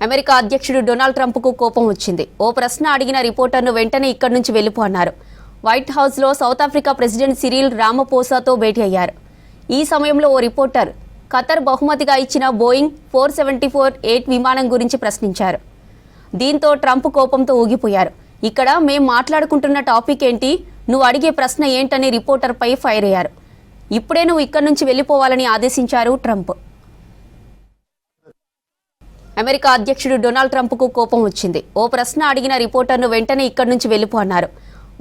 America అధ్యక్షుడు Donald ట్రంప్కు కోపం వచ్చింది. ఓ ప్రశ్న అడిగిన రిపోర్టర్ను వెంటనే ఇక్కడి నుంచి వెళ్లిపో అన్నారు. వైట్ హౌస్లో సౌత్ ఆఫ్రికా ప్రెసిడెంట్ సిరిల్ రామపోసాతో భేటీ అయ్యారు. ఈ సమయంలో ఓ రిపోర్టర్ ఖతర్ బహుమతిగా ఇచ్చిన బోయింగ్ 474-8 విమానం గురించి ప్రశ్నించారు. దీంతో ట్రంప్ కోపంతో ఊగిపోయారు. ఇక్కడ మేం మాట్లాడుకుంటున్న టాపిక్ ఏంటి, నువ్వు అడిగే ప్రశ్న ఏంటని రిపోర్టర్పై ఫైర్ అయ్యారు. ఇప్పుడే నువ్వు ఇక్కడి నుంచి వెళ్లిపోవాలని ఆదేశించారు ట్రంప్. అమెరికా అధ్యక్షుడు డొనాల్డ్ ట్రంప్కు కోపం వచ్చింది. ఓ ప్రశ్న అడిగిన రిపోర్టర్ను వెంటనే ఇక్కడి నుంచి వెళ్లిపో అన్నారు.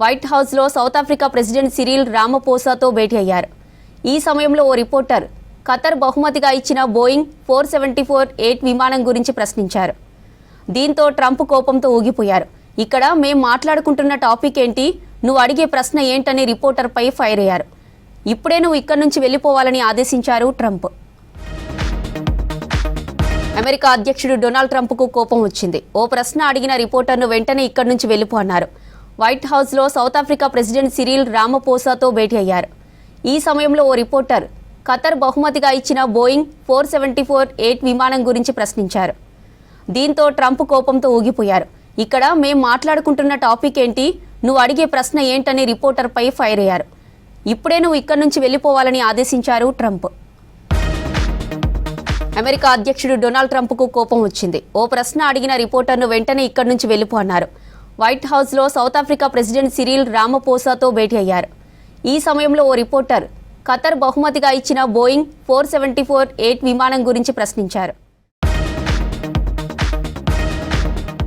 వైట్ హౌస్లో సౌత్ ఆఫ్రికా ప్రెసిడెంట్ సిరిల్ రామపోసాతో భేటీ అయ్యారు. ఈ సమయంలో ఓ రిపోర్టర్ ఖతర్ బహుమతిగా ఇచ్చిన బోయింగ్ 474-8 విమానం గురించి ప్రశ్నించారు. దీంతో ట్రంప్ కోపంతో ఊగిపోయారు. ఇక్కడ మేం మాట్లాడుకుంటున్న టాపిక్ ఏంటి, నువ్వు అడిగే ప్రశ్న ఏంటని రిపోర్టర్పై ఫైర్ అయ్యారు. ఇప్పుడే నువ్వు ఇక్కడి నుంచి వెళ్లిపోవాలని ఆదేశించారు ట్రంప్. అమెరికా అధ్యక్షుడు డొనాల్డ్ ట్రంప్కు కోపం వచ్చింది. ఓ ప్రశ్న అడిగిన రిపోర్టర్ను వెంటనే ఇక్కడి నుంచి వెళ్లిపో అన్నారు. వైట్ హౌస్లో సౌత్ ఆఫ్రికా ప్రెసిడెంట్ సిరిల్ రామపోసాతో భేటీ అయ్యారు. ఈ సమయంలో ఓ రిపోర్టర్ ఖతర్ బహుమతిగా ఇచ్చిన బోయింగ్ 474-8 విమానం గురించి ప్రశ్నించారు. దీంతో ట్రంప్ కోపంతో ఊగిపోయారు. ఇక్కడ మేం మాట్లాడుకుంటున్న టాపిక్ ఏంటి, నువ్వు అడిగే ప్రశ్న ఏంటని రిపోర్టర్పై ఫైర్ అయ్యారు. ఇప్పుడే నువ్వు ఇక్కడి నుంచి వెళ్లిపోవాలని ఆదేశించారు ట్రంప్. అమెరికా అధ్యక్షుడు డొనాల్డ్ ట్రంప్కు కోపం వచ్చింది. ఓ ప్రశ్న అడిగిన రిపోర్టర్ను వెంటనే ఇక్కడి నుంచి వెళ్లిపో అన్నారు. వైట్ హౌస్లో సౌత్ ఆఫ్రికా ప్రెసిడెంట్ సిరిల్ రామపోసాతో భేటీ అయ్యారు. ఈ సమయంలో ఓ రిపోర్టర్ ఖతర్ బహుమతిగా ఇచ్చిన బోయింగ్ 474-8 విమానం గురించి ప్రశ్నించారు.